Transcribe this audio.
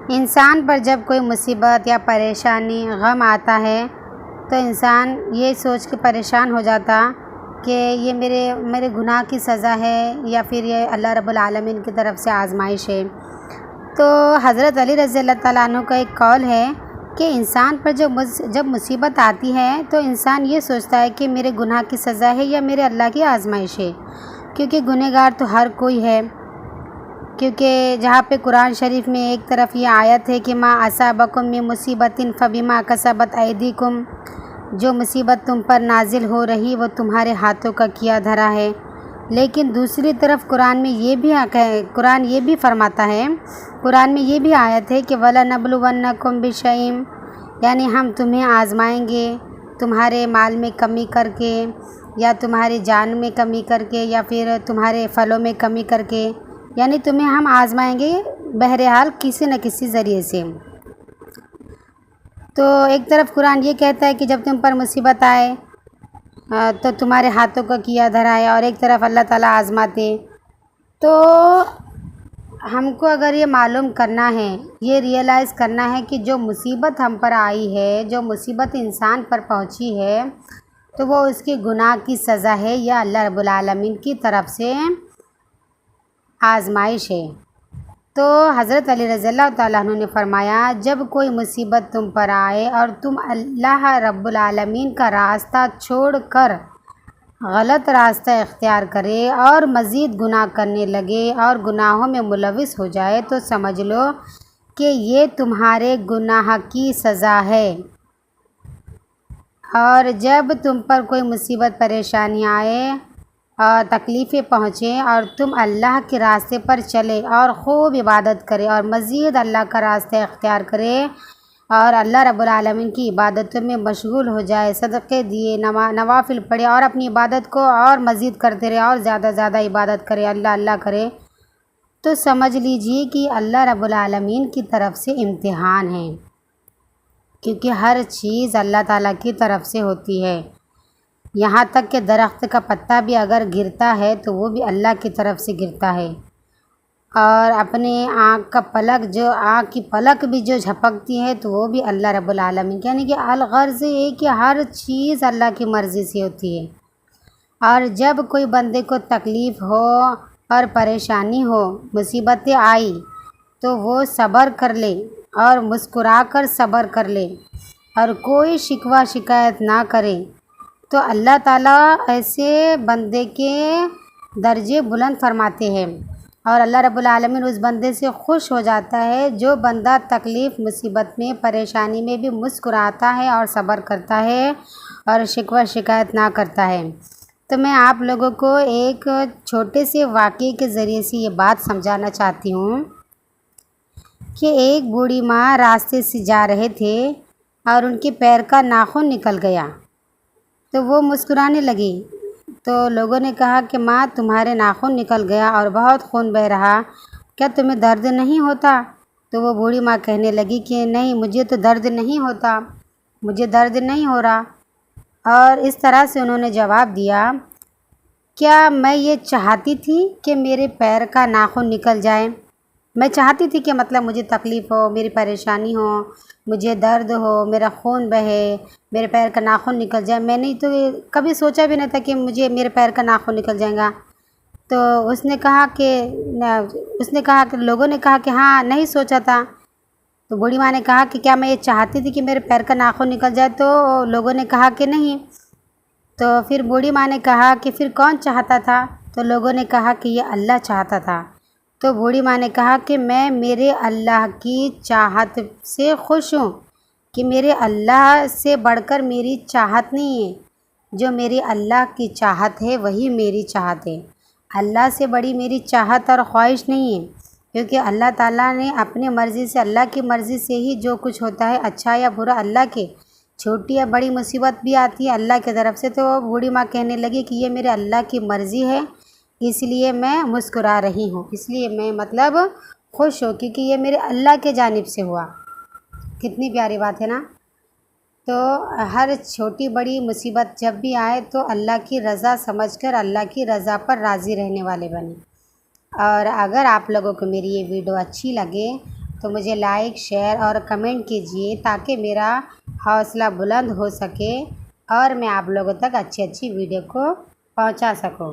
انسان پر جب کوئی مصیبت یا پریشانی غم آتا ہے تو انسان یہ سوچ کے پریشان ہو جاتا کہ یہ میرے گناہ کی سزا ہے یا پھر یہ اللہ رب العالمین کی طرف سے آزمائش ہے۔ تو حضرت علی رضی اللہ تعالیٰ عنہ کا ایک قول ہے کہ انسان پر جب مصیبت آتی ہے تو انسان یہ سوچتا ہے کہ میرے گناہ کی سزا ہے یا میرے اللہ کی آزمائش ہے، کیونکہ گنہگار تو ہر کوئی ہے۔ کیونکہ جہاں پہ قرآن شریف میں ایک طرف یہ آیت ہے کہ ما اصابکم من مصیبت فبما کسبت ایدیکم، جو مصیبت تم پر نازل ہو رہی وہ تمہارے ہاتھوں کا کیا دھرا ہے، لیکن دوسری طرف قرآن یہ بھی فرماتا ہے، قرآن میں یہ بھی آیت ہے کہ وَلَنَبْلُوَنَّكُمْ بِشَيْءٍ، یعنی ہم تمہیں آزمائیں گے تمہارے مال میں کمی کر کے یا تمہاری جان میں کمی کر کے یا پھر تمہارے پھلوں میں کمی کر کے، یعنی تمہیں ہم آزمائیں گے بہرحال کسی نہ کسی ذریعے سے۔ تو ایک طرف قرآن یہ کہتا ہے کہ جب تم پر مصیبت آئے تو تمہارے ہاتھوں کا کیا دھرا ہے، اور ایک طرف اللہ تعالیٰ آزماتے۔ تو ہم کو اگر یہ معلوم کرنا ہے، یہ ریئلائز کرنا ہے کہ جو مصیبت ہم پر آئی ہے، جو مصیبت انسان پر پہنچی ہے، تو وہ اس کے گناہ کی سزا ہے یا اللہ رب العالمین کی طرف سے آزمائش ہے۔ تو حضرت علی رضی اللہ تعالیٰ عنہ نے فرمایا، جب کوئی مصیبت تم پر آئے اور تم اللہ رب العالمین کا راستہ چھوڑ کر غلط راستہ اختیار کرے اور مزید گناہ کرنے لگے اور گناہوں میں ملوث ہو جائے تو سمجھ لو کہ یہ تمہارے گناہ کی سزا ہے۔ اور جب تم پر کوئی مصیبت پریشانی آئے اور تکلیفیں پہنچیں اور تم اللہ کے راستے پر چلے اور خوب عبادت کرے اور مزید اللہ کا راستہ اختیار کرے اور اللہ رب العالمین کی عبادتوں میں مشغول ہو جائے، صدقے دیے، نوافل پڑھے اور اپنی عبادت کو اور مزید کرتے رہے اور زیادہ عبادت کرے، اللہ کرے، تو سمجھ لیجیے کہ اللہ رب العالمین کی طرف سے امتحان ہے، کیونکہ ہر چیز اللہ تعالیٰ کی طرف سے ہوتی ہے۔ یہاں تک کہ درخت کا پتا بھی اگر گرتا ہے تو وہ بھی اللہ کی طرف سے گرتا ہے، اور اپنے آنکھ کی پلک بھی جو جھپکتی ہے تو وہ بھی اللہ رب العالمین، یعنی کہ الغرض یہ کہ ہر چیز اللہ کی مرضی سے ہوتی ہے۔ اور جب کوئی بندے کو تکلیف ہو اور پریشانی ہو، مصیبتیں آئی، تو وہ صبر کر لے اور مسکرا کر صبر کر لے اور کوئی شکوہ شکایت نہ کرے، تو اللہ تعالیٰ ایسے بندے کے درجے بلند فرماتے ہیں، اور اللہ رب العالمین اس بندے سے خوش ہو جاتا ہے جو بندہ تکلیف مصیبت میں پریشانی میں بھی مسکراتا ہے اور صبر کرتا ہے اور شکوہ شکایت نہ کرتا ہے۔ تو میں آپ لوگوں کو ایک چھوٹے سے واقعے کے ذریعے سے یہ بات سمجھانا چاہتی ہوں کہ ایک بوڑھی ماں راستے سے جا رہے تھے اور ان کے پیر کا ناخن نکل گیا، تو وہ مسکرانے لگی۔ تو لوگوں نے کہا کہ ماں تمہارے ناخن نکل گیا اور بہت خون بہہ رہا، کیا تمہیں درد نہیں ہوتا؟ تو وہ بوڑھی ماں کہنے لگی کہ نہیں، مجھے تو درد نہیں ہوتا، مجھے درد نہیں ہو رہا۔ اور اس طرح سے انہوں نے جواب دیا، کیا میں یہ چاہتی تھی کہ میرے پیر کا ناخن نکل جائے؟ میں چاہتی تھی کہ مطلب مجھے تکلیف ہو، میری پریشانی ہو، مجھے درد ہو، میرا خون بہے، میرے پیر کا ناخن نکل جائے، میں نے تو کبھی سوچا بھی نہیں تھا کہ میرے پیر کا ناخن نکل جائے گا۔ تو اس نے کہا کہ لوگوں نے کہا کہ ہاں نہیں سوچا تھا۔ تو بوڑھی ماں نے کہا کہ کیا میں یہ چاہتی تھی کہ میرے پیر کا ناخن نکل جائے؟ تو لوگوں نے کہا کہ نہیں۔ تو پھر بوڑھی ماں نے کہا کہ پھر کون چاہتا تھا؟ تو لوگوں نے کہا کہ یہ اللہ چاہتا تھا۔ تو بوڑھی ماں نے کہا کہ میں میرے اللہ کی چاہت سے خوش ہوں، کہ میرے اللہ سے بڑھ کر میری چاہت نہیں ہے، جو میرے اللہ کی چاہت ہے وہی میری چاہت ہے، اللہ سے بڑی میری چاہت اور خواہش نہیں ہے، کیونکہ اللہ تعالیٰ نے اپنی مرضی سے، اللہ کی مرضی سے ہی جو کچھ ہوتا ہے اچھا یا برا اللہ کے، چھوٹی یا بڑی مصیبت بھی آتی ہے اللہ کی طرف سے۔ تو بوڑھی ماں کہنے لگی کہ یہ میرے اللہ کی مرضی ہے، اس لیے میں مسکرا رہی ہوں، اس لیے میں مطلب خوش ہوں، کیونکہ یہ میرے اللہ کے جانب سے ہوا۔ کتنی پیاری بات ہے نا؟ تو ہر چھوٹی بڑی مصیبت جب بھی آئے تو اللہ کی رضا سمجھ کر اللہ کی رضا پر راضی رہنے والے بنیں۔ اور اگر آپ لوگوں کو میری یہ ویڈیو اچھی لگے تو مجھے لائک شیئر اور کمنٹ کیجیے تاکہ میرا حوصلہ بلند ہو سکے اور میں آپ لوگوں تک اچھی ویڈیو کو پہنچا سکوں۔